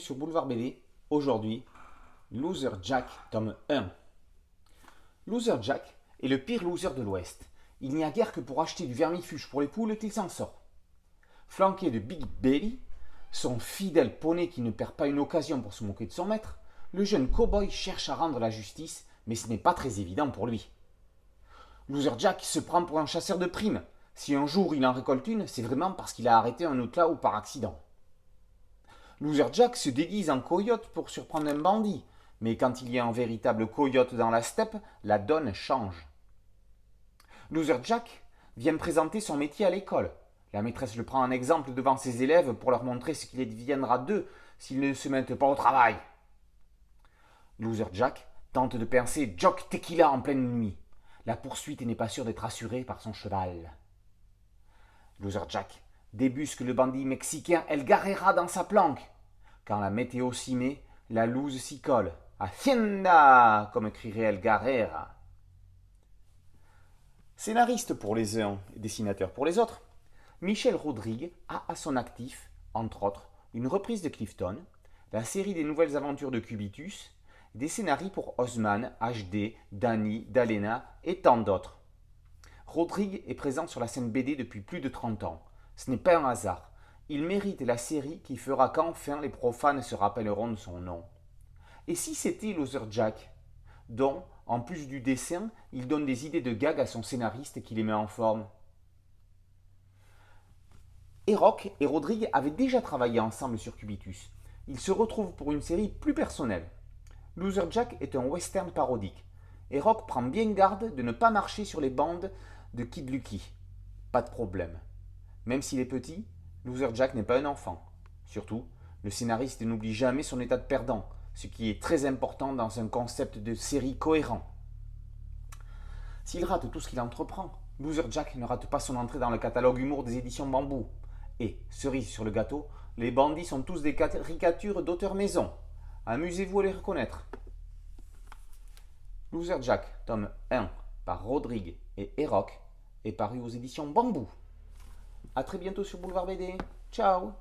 sur Boulevard BD. Aujourd'hui, Loser Jack, tome 1. Loser Jack est le pire loser de l'Ouest. Il n'y a guère que pour acheter du vermifuge pour les poules qu'il s'en sort. Flanqué de Big Belly, son fidèle poney qui ne perd pas une occasion pour se moquer de son maître, le jeune cow-boy cherche à rendre la justice, mais ce n'est pas très évident pour lui. Loser Jack se prend pour un chasseur de primes. Si un jour il en récolte une, c'est vraiment parce qu'il a arrêté un outlaw ou par accident. Loser Jack se déguise en coyote pour surprendre un bandit, mais quand il y a un véritable coyote dans la steppe, la donne change. Loser Jack vient présenter son métier à l'école. La maîtresse le prend en exemple devant ses élèves pour leur montrer ce qu'il deviendra d'eux s'ils ne se mettent pas au travail. Loser Jack tente de pincer Jock Tequila en pleine nuit. La poursuite n'est pas sûre d'être assurée par son cheval. Loser Jack débusque le bandit mexicain El Garrera dans sa planque. Quand la météo s'y met, la loose s'y colle. Hacienda, comme crierait El Garrera. Scénariste pour les uns et dessinateur pour les autres, Michel Rodrigue a à son actif, entre autres, une reprise de Clifton, la série des nouvelles aventures de Cubitus, des scénarios pour Osman, HD, Danny, Dalena et tant d'autres. Rodrigue est présent sur la scène BD depuis plus de 30 ans. Ce n'est pas un hasard. Il mérite la série qui fera qu'enfin les profanes se rappelleront de son nom. Et si c'était Loser Jack, dont, en plus du dessin, il donne des idées de gags à son scénariste qui les met en forme. Erock et Rodrigue avaient déjà travaillé ensemble sur Cubitus. Ils se retrouvent pour une série plus personnelle. Loser Jack est un western parodique. Erock prend bien garde de ne pas marcher sur les bandes de Kid Lucky. Pas de problème. Même s'il est petit, Loser Jack n'est pas un enfant. Surtout, le scénariste n'oublie jamais son état de perdant, ce qui est très important dans un concept de série cohérent. S'il rate tout ce qu'il entreprend, Loser Jack ne rate pas son entrée dans le catalogue humour des éditions Bambou. Et, cerise sur le gâteau, les bandits sont tous des caricatures d'auteurs maison. Amusez-vous à les reconnaître. Loser Jack, tome 1, par Rodrigue et Erock, est paru aux éditions Bambou. A très bientôt sur Boulevard BD. Ciao.